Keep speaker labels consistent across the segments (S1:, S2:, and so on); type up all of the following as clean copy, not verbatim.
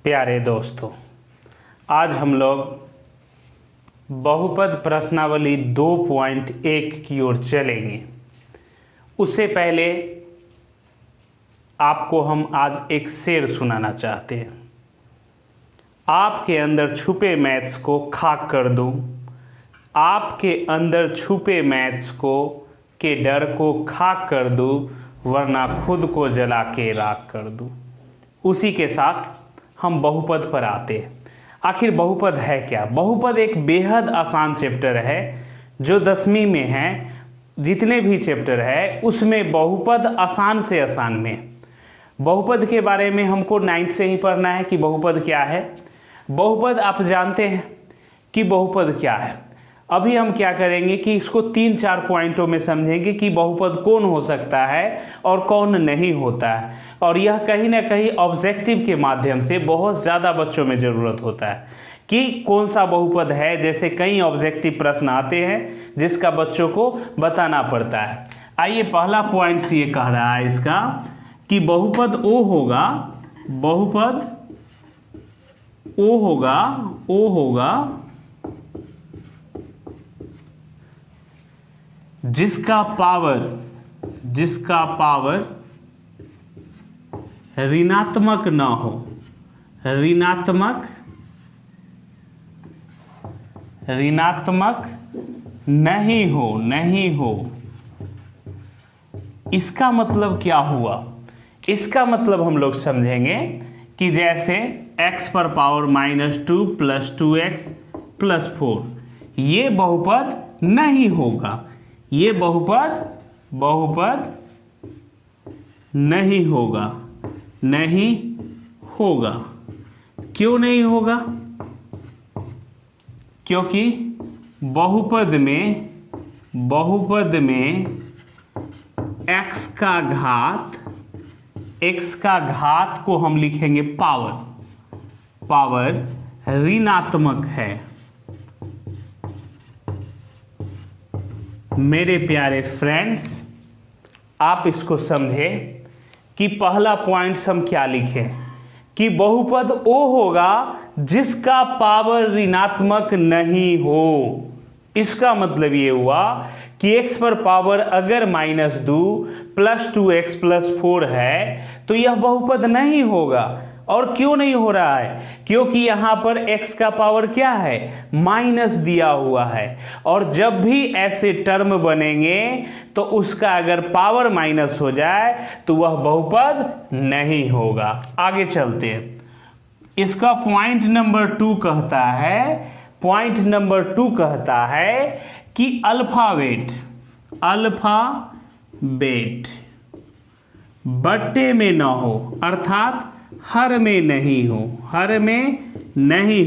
S1: प्यारे दोस्तों, आज हम लोग बहुपद प्रश्नावली 2.1 की ओर चलेंगे। उससे पहले आपको हम आज एक शेर सुनाना चाहते हैं। आपके अंदर छुपे मैथ्स को खाक कर दूं, आपके अंदर छुपे मैथ्स को के डर को खाक कर दूं, वरना खुद को जला के राख कर दूं। उसी के साथ हम बहुपद पर आते हैं। आखिर बहुपद है क्या? बहुपद एक बेहद आसान चैप्टर है जो 10वीं में है। जितने भी चैप्टर है उसमें बहुपद आसान से आसान में। बहुपद के बारे में हमको 9th से ही पढ़ना है कि बहुपद क्या है। बहुपद आप जानते हैं कि बहुपद क्या है। अभी हम क्या करेंगे कि इसको 3-4 पॉइंटों में समझेंगे कि बहुपद कौन हो सकता है और कौन नहीं होता है। और यह कहीं ना कहीं ऑब्जेक्टिव के माध्यम से बहुत ज़्यादा बच्चों में ज़रूरत होता है कि कौन सा बहुपद है। जैसे कई ऑब्जेक्टिव प्रश्न आते हैं जिसका बच्चों को बताना पड़ता है। आइए, पहला पॉइंट ये कह रहा है इसका कि बहुपद ओ होगा, बहुपद ओ होगा जिसका पावर ऋणात्मक न हो, ऋणात्मक नहीं हो। इसका मतलब क्या हुआ? इसका मतलब हम लोग समझेंगे कि जैसे x पर पावर -2 + 2x + 4, ये बहुपद नहीं होगा। ये बहुपद नहीं होगा। क्यों नहीं होगा? क्योंकि बहुपद में x का घात को हम लिखेंगे पावर ऋणात्मक है। मेरे प्यारे फ्रेंड्स, आप इसको समझें कि पहला पॉइंट हम क्या लिखें कि बहुपद ओ होगा जिसका पावर ऋणात्मक नहीं हो। इसका मतलब ये हुआ कि x पर पावर अगर -2 + 2x + 4 है तो यह बहुपद नहीं होगा। और क्यों नहीं हो रहा है? क्योंकि यहाँ पर x का पावर क्या है? माइनस दिया हुआ है। और जब भी ऐसे टर्म बनेंगे तो उसका अगर पावर माइनस हो जाए तो वह बहुपद नहीं होगा। आगे चलते हैं। इसका पॉइंट नंबर 2 कहता है कि अल्फाबेट बट्टे में न हो, अर्थात हर में नहीं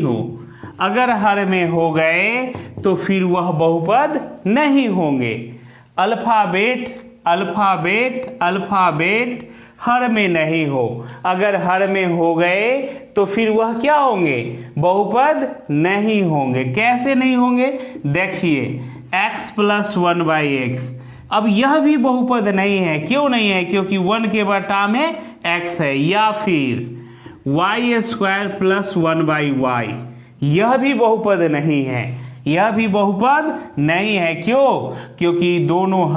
S1: हो। अगर हर में हो गए तो फिर वह बहुपद नहीं होंगे। अल्फाबेट हर में नहीं हो। अगर हर में हो गए तो फिर वह क्या होंगे? बहुपद नहीं होंगे। कैसे नहीं होंगे? देखिए, x + 1/x, अब यह भी बहुपद नहीं है। क्यों नहीं है? क्योंकि 1 के बटा में x है। या फिर y² + 1/y, यह भी बहुपद नहीं है। यह भी बहुपद नहीं है। क्यों? क्योंकि दोनों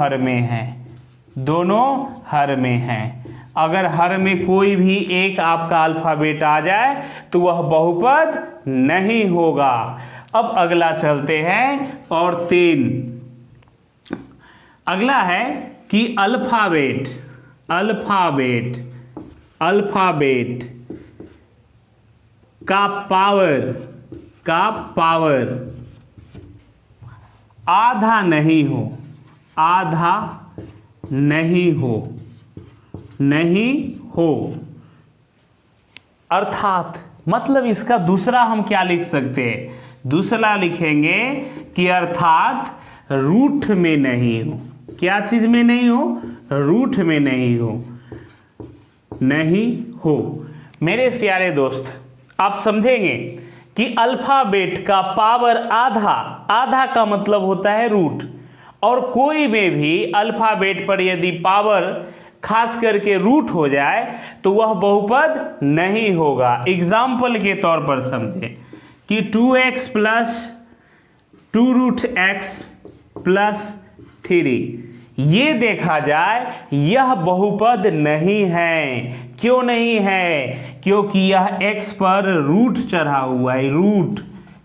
S1: हर में हैं। अगर हर में कोई भी एक आपका अल्फाबेट आ जाए तो वह बहुपद नहीं होगा। अब अगला चलते हैं। और 3 अगला है कि अल्फाबेट का पावर आधा नहीं हो। अर्थात मतलब इसका दूसरा हम क्या लिख सकते हैं? दूसरा लिखेंगे कि अर्थात रूट में नहीं हो। क्या चीज में नहीं हो? रूट में नहीं हो। मेरे प्यारे दोस्त, आप समझेंगे कि अल्फाबेट का पावर आधा का मतलब होता है रूट। और कोई में भी अल्फाबेट पर यदि पावर खास करके रूट हो जाए तो वह बहुपद नहीं होगा। एग्जाम्पल के तौर पर समझें कि 2x प्लस 2√x प्लस 3, ये देखा जाए यह बहुपद नहीं है। क्यों नहीं है? क्योंकि यह x पर रूट चढ़ा हुआ है। रूट,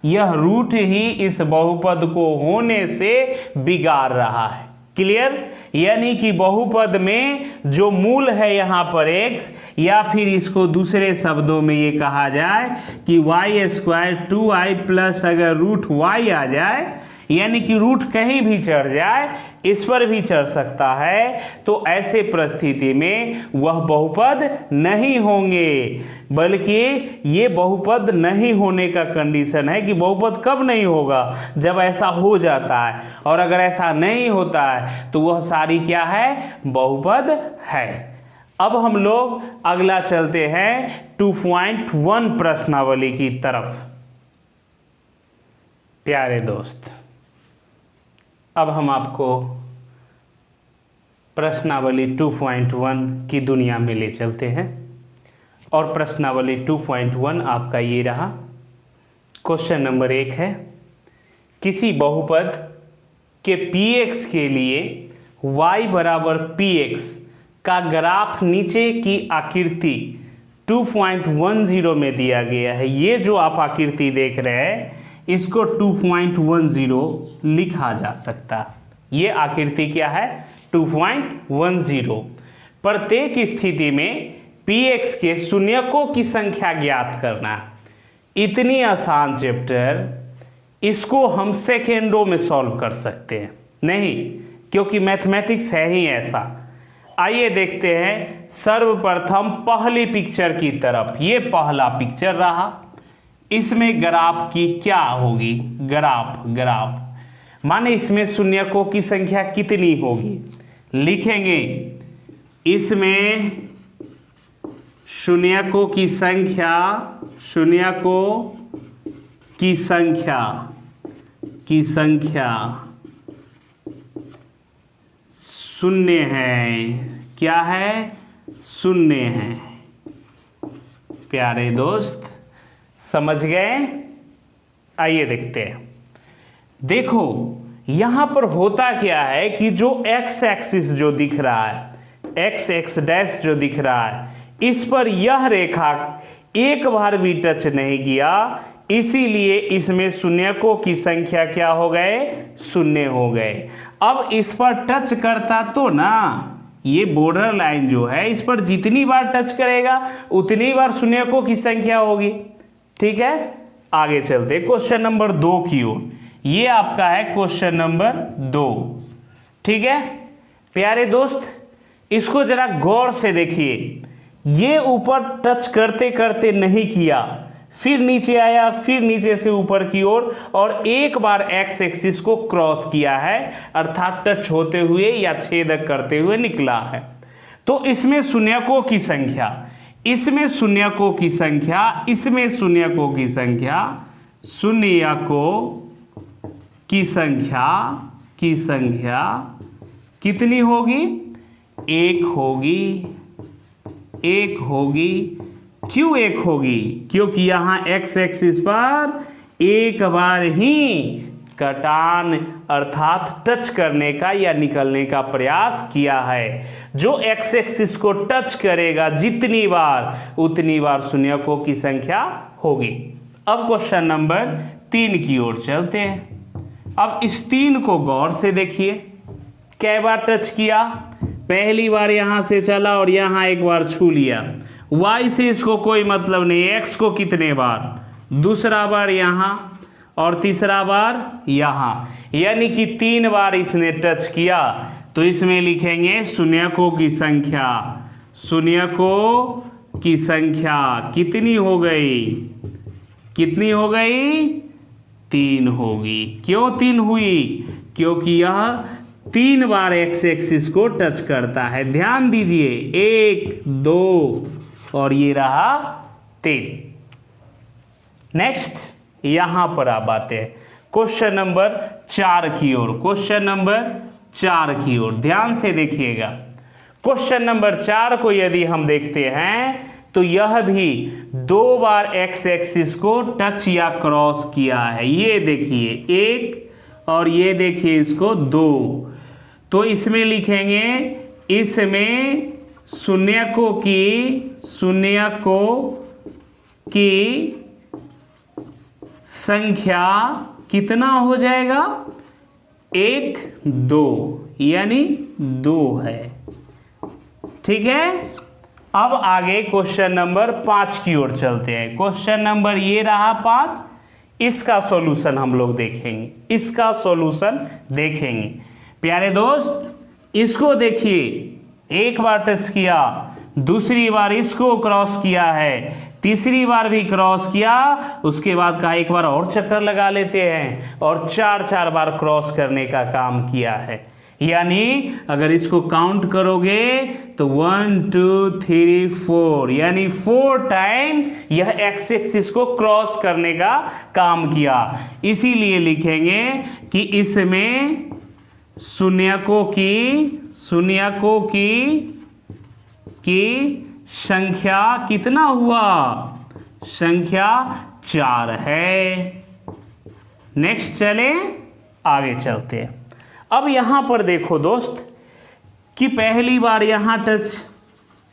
S1: यह रूट ही इस बहुपद को होने से बिगाड़ रहा है। क्लियर? यानी कि बहुपद में जो मूल है यहाँ पर x, या फिर इसको दूसरे शब्दों में ये कहा जाए कि y² 2i प्लस अगर रूट y आ जाए, यानी कि रूट कहीं भी चढ़ जाए, इस पर भी चढ़ सकता है, तो ऐसे परिस्थिति में वह बहुपद नहीं होंगे। बल्कि ये बहुपद नहीं होने का कंडीशन है कि बहुपद कब नहीं होगा, जब ऐसा हो जाता है। और अगर ऐसा नहीं होता है तो वह सारी क्या है? बहुपद है। अब हम लोग अगला चलते हैं 2.1 प्रश्नावली की तरफ। प्यारे दोस्त, अब हम आपको प्रश्नावली 2.1 की दुनिया में ले चलते हैं। और प्रश्नावली 2.1 आपका ये रहा। क्वेश्चन नंबर 1 है, किसी बहुपद के px के लिए y बराबर px का ग्राफ नीचे की आकृति 2.10 में दिया गया है। ये जो आप आकृति देख रहे हैं इसको 2.10 लिखा जा सकता है। ये आकृति क्या है? 2.10। प्रत्येक स्थिति में px के शून्यकों की संख्या ज्ञात करना। इतनी आसान चैप्टर, इसको हम सेकेंडों में सॉल्व कर सकते हैं नहीं, क्योंकि मैथमेटिक्स है ही ऐसा। आइए देखते हैं सर्वप्रथम पहली पिक्चर की तरफ। ये पहला पिक्चर रहा। इसमें ग्राफ की क्या होगी? ग्राफ माने इसमें शून्यकों की संख्या कितनी होगी? लिखेंगे इसमें शून्यकों की संख्या शून्य है। क्या है? शून्य है। प्यारे दोस्त, समझ गए? आइए देखते हैं। देखो यहां पर होता क्या है कि जो x एक्सिस जो दिख रहा है, x डैश जो दिख रहा है, इस पर यह रेखा एक बार भी टच नहीं किया, इसीलिए इसमें शून्यकों की संख्या क्या हो गए? शून्य हो गए। अब इस पर टच करता तो ना, ये बॉर्डर लाइन जो है इस पर जितनी बार टच करेगा उतनी बार शून्यकों की संख्या होगी। ठीक है, आगे चलते क्वेश्चन नंबर 2 की ओर। ये आपका है क्वेश्चन नंबर 2। ठीक है प्यारे दोस्त, इसको जरा गौर से देखिए। ये ऊपर टच करते करते नहीं किया, फिर नीचे आया, फिर नीचे से ऊपर की ओर, और एक बार एक्स एक्सिस को क्रॉस किया है, अर्थात टच होते हुए या छेदक करते हुए निकला है। तो इसमें शून्यकों की संख्या, इसमें शून्यकों की संख्या, इसमें शून्यकों की संख्या, शून्यकों की संख्या कितनी होगी? एक होगी। क्यों एक होगी? क्योंकि यहाँ एक्स एक्सिस पर एक बार ही कटान अर्थात टच करने का या निकलने का प्रयास किया है। जो एक्स एक्सिस को टच करेगा जितनी बार, उतनी बार शून्यकों की संख्या होगी। अब क्वेश्चन नंबर 3 की ओर चलते हैं। अब इस 3 को गौर से देखिए, कै बार टच किया? पहली बार यहाँ से चला और यहाँ एक बार छू लिया। y से इसको कोई मतलब नहीं, x को कितने बार? दूसरा बार यहाँ और तीसरा बार यहाँ, यानी कि 3 बार इसने टच किया। तो इसमें लिखेंगे शून्यकों की संख्या। शून्यकों की संख्या कितनी हो गई? कितनी हो गई? 3 होगी। क्यों 3 हुई? क्योंकि यह 3 बार एक्स एक्सिस को टच करता है। ध्यान दीजिए, 1 2 और ये रहा 3। नेक्स्ट यहां पर आप आते हैं क्वेश्चन नंबर 4 की ओर। क्वेश्चन नंबर 4 की ओर ध्यान से देखिएगा। क्वेश्चन नंबर 4 को यदि हम देखते हैं तो यह भी 2 बार एक्स एक्सिस को टच या क्रॉस किया है। ये देखिए 1 और ये देखिए इसको 2। तो इसमें लिखेंगे, इसमें शून्यकों की संख्या कितना हो जाएगा? 1 2 यानी 2 है। ठीक है, अब आगे क्वेश्चन नंबर 5 की ओर चलते हैं। क्वेश्चन नंबर ये रहा 5, इसका सॉल्यूशन हम लोग देखेंगे। प्यारे दोस्त, इसको देखिए, एक बार टच किया, दूसरी बार इसको क्रॉस किया है, तीसरी बार भी क्रॉस किया, उसके बाद का एक बार और चक्कर लगा लेते हैं और 4 बार क्रॉस करने का काम किया है। यानी अगर इसको काउंट करोगे तो 1 2 3 4 यानी 4 टाइम यह एक्स एक्सिस को क्रॉस करने का काम किया। इसीलिए लिखेंगे कि इसमें शून्यकों की संख्या कितना हुआ? संख्या 4 है। नेक्स्ट चले, आगे चलते हैं। अब यहां पर देखो दोस्त कि पहली बार यहां टच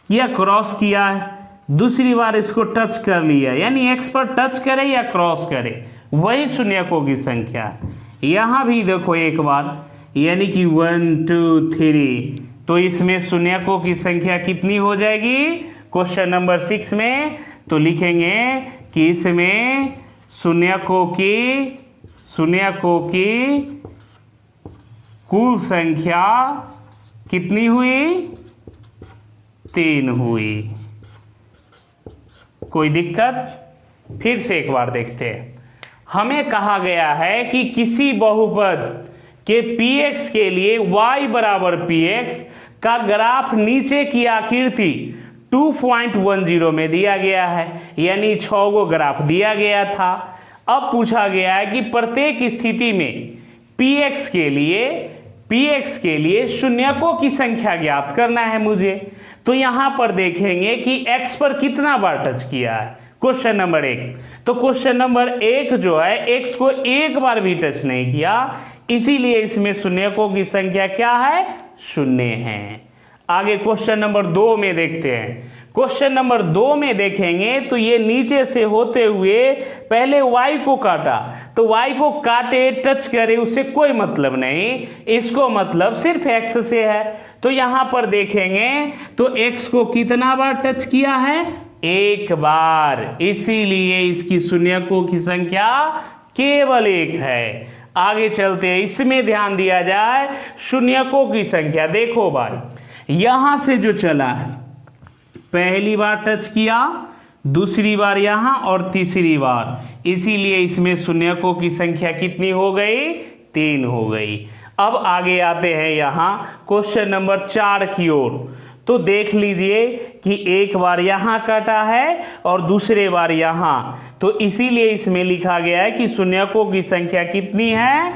S1: या क्रॉस किया है, दूसरी बार इसको टच कर लिया, यानी एक्स पर टच करे या क्रॉस करे वही शून्यकों की संख्या है। यहां भी देखो एक बार, यानी कि 1 2 3, तो इसमें शून्यकों की संख्या कितनी हो जाएगी? क्वेश्चन नंबर 6 में तो लिखेंगे कि इसमें शून्यकों की कुल संख्या कितनी हुई? 3 हुई। कोई दिक्कत? फिर से एक बार देखते हैं। हमें कहा गया है कि किसी बहुपद के px के लिए y बराबर px का ग्राफ नीचे की आकृति 2.10 में दिया गया है, यानी 6 गो ग्राफ दिया गया था। अब पूछा गया है कि प्रत्येक स्थिति में px के लिए शून्यकों की संख्या ज्ञात करना है मुझे। तो यहां पर देखेंगे कि x पर कितना बार टच किया है, क्वेश्चन नंबर 1। तो क्वेश्चन नंबर 1 जो है x को एक बार भी टच नहीं किया, इसीलिए इसमें शून्यकों की संख्या क्या है? 0 है। आगे क्वेश्चन नंबर 2 में देखते हैं। क्वेश्चन नंबर 2 में देखेंगे तो ये नीचे से होते हुए पहले y को काटा, तो y को काटे टच करे उससे कोई मतलब नहीं, इसको मतलब सिर्फ x से है। तो यहां पर देखेंगे तो x को कितना बार टच किया है? 1 बार, इसीलिए इसकी शून्यकों की संख्या केवल 1 है। आगे चलते हैं, इसमें ध्यान दिया जाए शून्यकों की संख्या। देखो भाई, यहां से जो चला है, पहली बार टच किया, दूसरी बार यहां और तीसरी बार, इसीलिए इसमें शून्यकों की संख्या कितनी हो गई? 3 हो गई। अब आगे आते हैं यहां क्वेश्चन नंबर 4 की ओर। तो देख लीजिए कि एक बार यहां काटा है और दूसरे बार यहां, तो इसीलिए इसमें लिखा गया है कि शून्यकों की संख्या कितनी है?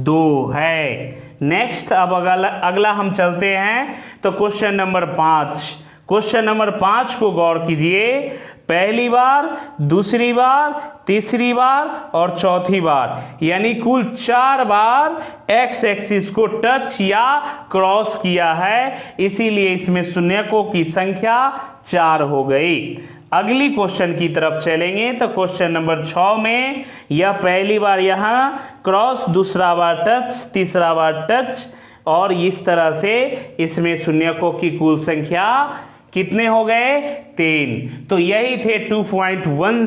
S1: 2 है। नेक्स्ट, अब अगला हम चलते हैं तो क्वेश्चन नंबर 5। क्वेश्चन नंबर 5 को गौर कीजिए। पहली बार, दूसरी बार, तीसरी बार और चौथी बार, यानी कुल 4 बार एक्स एक्सिस को टच या क्रॉस किया है, इसीलिए इसमें शून्यकों की संख्या 4 हो गई। अगली क्वेश्चन की तरफ चलेंगे तो क्वेश्चन नंबर 6 में यह पहली बार यहाँ क्रॉस, दूसरा बार टच, तीसरा बार टच, और इस तरह से इसमें शून्यकों की कुल संख्या कितने हो गए? 3। तो यही थे 2.1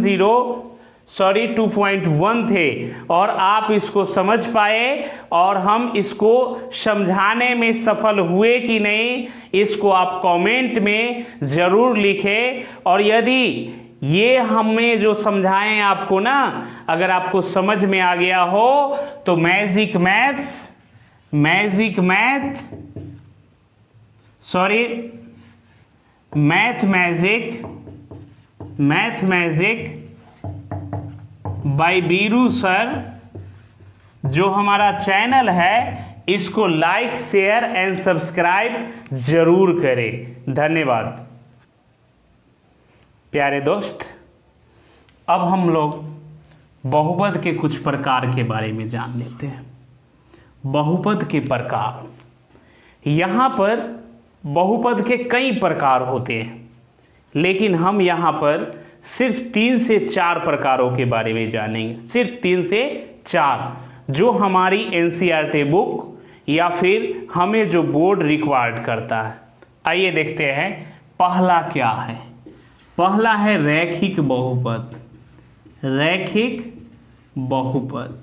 S1: थे, और आप इसको समझ पाए और हम इसको समझाने में सफल हुए कि नहीं, इसको आप कमेंट में ज़रूर लिखें। और यदि ये हमने जो समझाएं आपको ना, अगर आपको समझ में आ गया हो तो magic math bye Biru sir, जो हमारा चैनल है, इसको लाइक, शेयर एंड सब्सक्राइब जरूर करें। धन्यवाद। प्यारे दोस्त, अब हम लोग बहुपद के कुछ प्रकार के बारे में जान लेते हैं। बहुपद के प्रकार, यहाँ पर बहुपद के कई प्रकार होते हैं, लेकिन हम यहाँ पर सिर्फ 3 से 4 प्रकारों के बारे में जानेंगे। सिर्फ 3 से 4 जो हमारी एनसीईआरटी बुक या फिर हमें जो बोर्ड रिक्वायर्ड करता है। आइए देखते हैं पहला क्या है। पहला है रैखिक बहुपद। रैखिक बहुपद,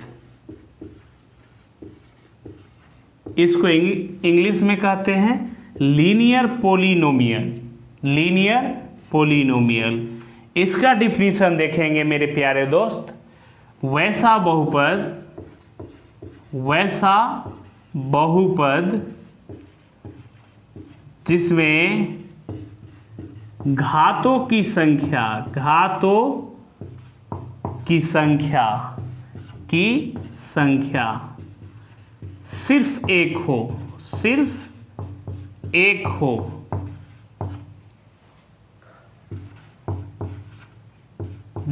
S1: इसको इंग्लिश में कहते हैं लीनियर पॉलिनोमियल। लीनियर पॉलिनोमियल, इसका डिफिनीशन देखेंगे मेरे प्यारे दोस्त। वैसा बहुपद जिसमें घातों की संख्या सिर्फ एक हो,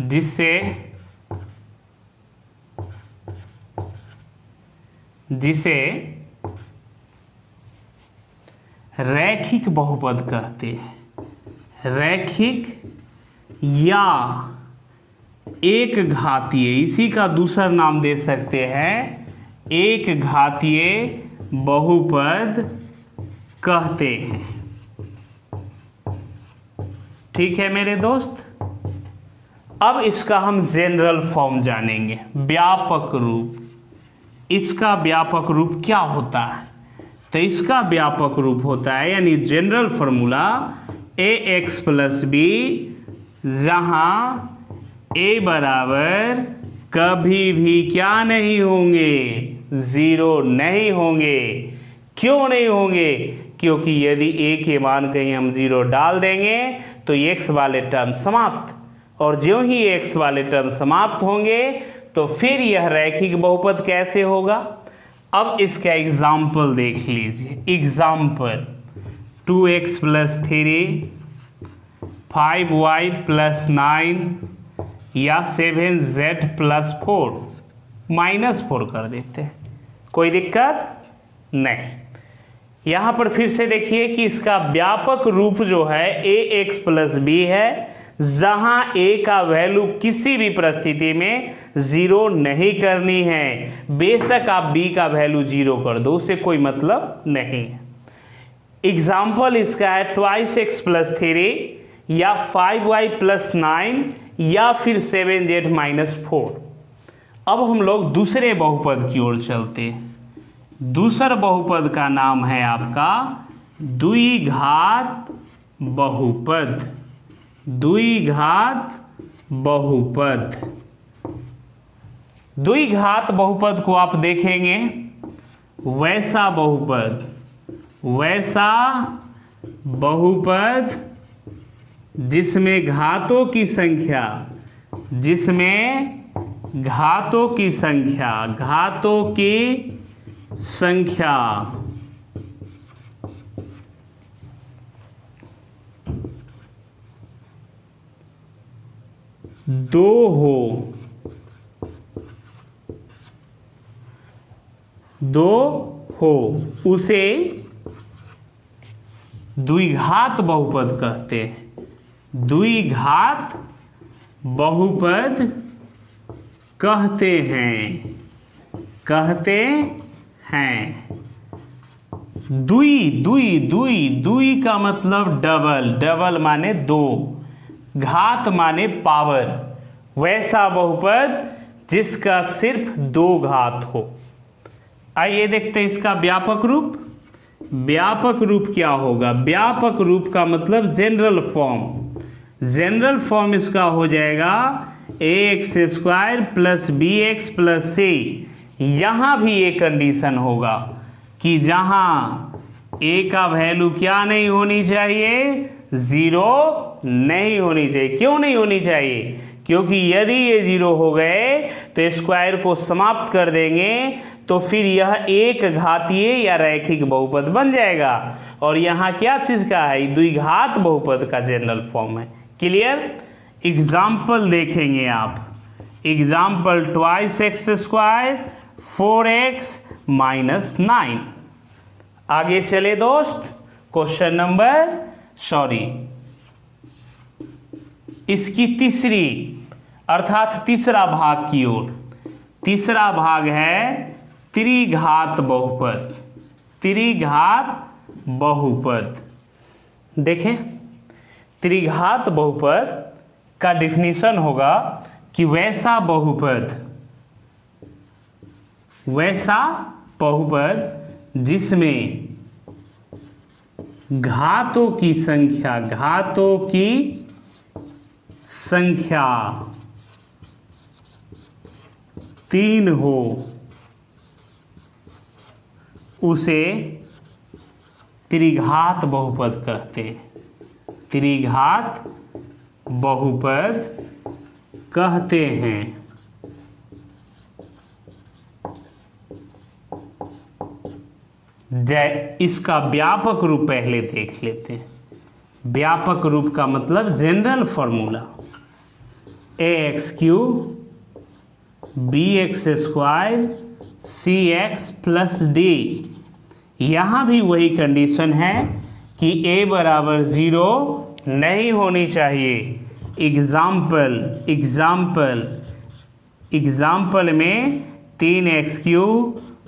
S1: जिसे रैखिक बहुपद कहते हैं। रैखिक या एक घातीय, इसी का दूसरा नाम दे सकते हैं एक घातीय बहुपद कहते हैं। ठीक है मेरे दोस्त। अब इसका हम जनरल फॉर्म जानेंगे, व्यापक रूप। इसका व्यापक रूप क्या होता है? तो इसका व्यापक रूप होता है, यानी जनरल फॉर्मूला ax + b, जहाँ a बराबर कभी भी क्या नहीं होंगे, 0 नहीं होंगे। क्यों नहीं होंगे? क्योंकि यदि a के मान कहीं हम 0 डाल देंगे तो x वाले टर्म समाप्त, और ज्यों ही x वाले टर्म समाप्त होंगे तो फिर यह रैखिक बहुपद कैसे होगा? अब इसका एग्जाम्पल देख लीजिए। एग्जाम्पल 2x + 3, 5y + 9 या 7z + 4, -4 कर देते हैं, कोई दिक्कत नहीं। यहाँ पर फिर से देखिए कि इसका व्यापक रूप जो है ax + b है, जहाँ a का वैल्यू किसी भी परिस्थिति में 0 नहीं करनी है। बेशक आप b का वैल्यू 0 कर दो, उससे कोई मतलब नहीं है। एग्जाम्पल इसका है 2x + 3 या 5y + 9 या फिर 7z - 4। अब हम लोग दूसरे बहुपद की ओर चलते हैं। दूसरा बहुपद का नाम है आपका द्विघात बहुपद। द्विघात बहुपद, द्विघात बहुपद को आप देखेंगे वैसा बहुपद जिसमें घातों की संख्या 2 हो, उसे द्विघात बहुपद कहते हैं। द्विघात बहुपद कहते हैं। द्वि का मतलब डबल माने 2, घात माने पावर। वैसा बहुपद जिसका सिर्फ 2 घात हो। आइए देखते हैं इसका व्यापक रूप। व्यापक रूप क्या होगा? व्यापक रूप का मतलब जनरल फॉर्म। जनरल फॉर्म इसका हो जाएगा ax² + bx + c। यहाँ भी एक कंडीशन होगा कि जहाँ a का वैल्यू क्या नहीं होनी चाहिए, 0 नहीं होनी चाहिए। क्यों नहीं होनी चाहिए? क्योंकि यदि ये 0 हो गए तो स्क्वायर को समाप्त कर देंगे, तो फिर यह एक घातीय या रैखिक बहुपद बन जाएगा। और यहाँ क्या चीज़ का है, द्विघात बहुपद का जनरल फॉर्म है। क्लियर। एग्जाम्पल देखेंगे आप। Example 2x² 4x -9। आगे चले दोस्त, क्वेश्चन नंबर इसकी तीसरी अर्थात तीसरा भाग की ओर। तीसरा भाग है त्रिघात बहुपद। त्रिघात बहुपद देखें, त्रिघात बहुपद का डिफिनीशन होगा कि वैसा बहुपद जिसमें घातों की संख्या 3 हो, उसे त्रिघात बहुपद कहते हैं। त्रिघात बहुपद कहते हैं। इसका व्यापक रूप पहले देख लेते हैं। व्यापक रूप का मतलब general formula ax³ bx² cx + d। यहाँ भी वही कंडीशन है कि a = 0 नहीं होनी चाहिए। एग्जाम्पल में 3x³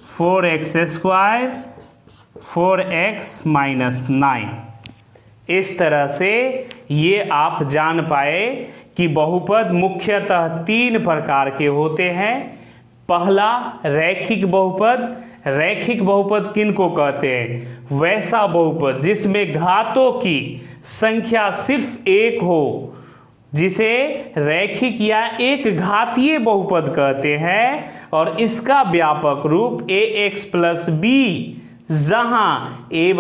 S1: 4x² 4x -9। इस तरह से ये आप जान पाए कि बहुपद मुख्यतः 3 प्रकार के होते हैं। पहला रैखिक बहुपद। रैखिक बहुपद किनको कहते हैं? वैसा बहुपद जिसमें घातों की संख्या सिर्फ 1 हो, जिसे रैखिक या एक घातीय बहुपद कहते हैं। और इसका व्यापक रूप ax + b, जहां a =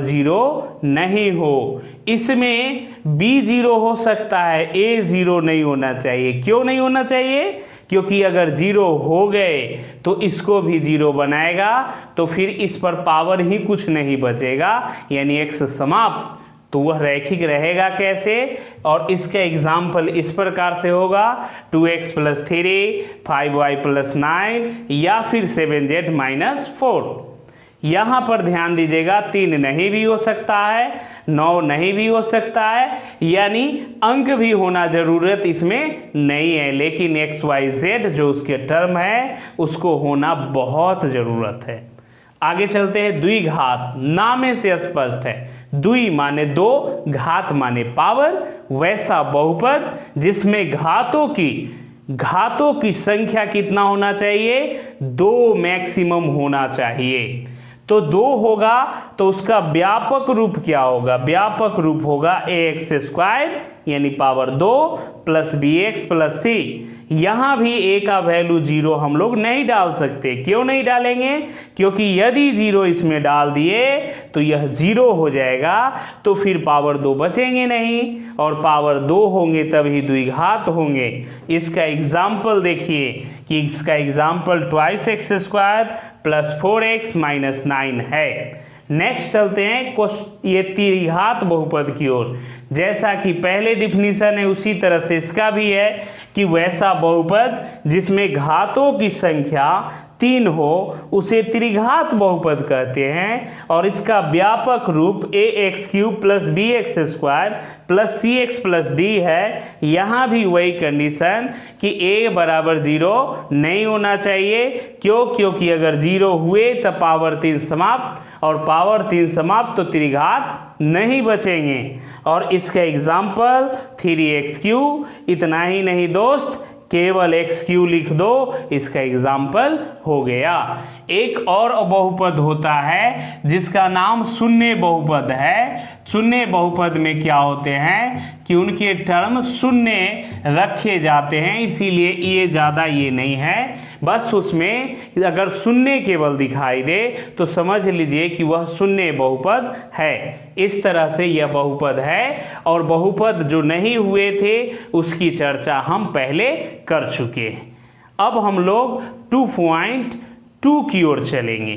S1: 0 नहीं हो। इसमें b 0 हो सकता है, a 0 नहीं होना चाहिए। क्यों नहीं होना चाहिए? क्योंकि अगर 0 हो गए तो इसको भी 0 बनाएगा, तो फिर इस पर पावर ही कुछ नहीं बचेगा, यानी x समाप्त। तो वह रैखिक रहेगा कैसे? और इसका एग्जाम्पल इस प्रकार से होगा 2x + 3 5y + 9 या फिर 7z - 4। यहाँ पर ध्यान दीजिएगा, 3 नहीं भी हो सकता है, 9 नहीं भी हो सकता है, यानी अंक भी होना जरूरत इसमें नहीं है, लेकिन x y z जो उसके टर्म है उसको होना बहुत ज़रूरत है। आगे चलते हैं। द्विघात नामे से स्पष्ट है। द्वि माने 2, घात माने पावर। वैसा बहुपद जिसमें घातों की संख्या कितना होना चाहिए? 2 मैक्सिमम होना चाहिए। तो 2 होगा तो उसका व्यापक रूप क्या होगा? व्यापक रूप होगा ax² यानी पावर 2 + bx + c। यहाँ भी a का वैल्यू 0 हम लोग नहीं डाल सकते। क्यों नहीं डालेंगे? क्योंकि यदि 0 इसमें डाल दिए तो यह 0 हो जाएगा, तो फिर पावर 2 बचेंगे नहीं, और पावर 2 होंगे तभी द्विघात होंगे। इसका एग्जाम्पल देखिए कि इसका एग्जाम्पल 2x² + 4x -9 है। नेक्स्ट चलते हैं ये त्रिघात बहुपद की ओर। जैसा कि पहले डिफिनीशन है उसी तरह से इसका भी है कि वैसा बहुपद जिसमें घातों की संख्या 3 हो उसे त्रिघात बहुपद कहते हैं। और इसका व्यापक रूप ax³ + bx² + cx + d है। यहाँ भी वही कंडीशन कि a = 0 नहीं होना चाहिए। क्यों? क्योंकि अगर 0 हुए तो पावर 3 समाप्त, और पावर 3 समाप्त तो त्रिघात नहीं बचेंगे। और इसका एग्जाम्पल 3x³। इतना ही नहीं दोस्त, केवल x³ लिख दो, इसका एग्जाम्पल हो गया। एक और बहुपद होता है जिसका नाम शून्य बहुपद है। शून्य बहुपद में क्या होते हैं कि उनके टर्म शून्य रखे जाते हैं, इसीलिए ये ज़्यादा ये नहीं है। बस उसमें अगर शून्य केवल दिखाई दे तो समझ लीजिए कि वह शून्य बहुपद है। इस तरह से यह बहुपद है। और बहुपद जो नहीं हुए थे उसकी चर्चा हम पहले कर चुके हैं। अब हम लोग 2.2 टू की ओर चलेंगे।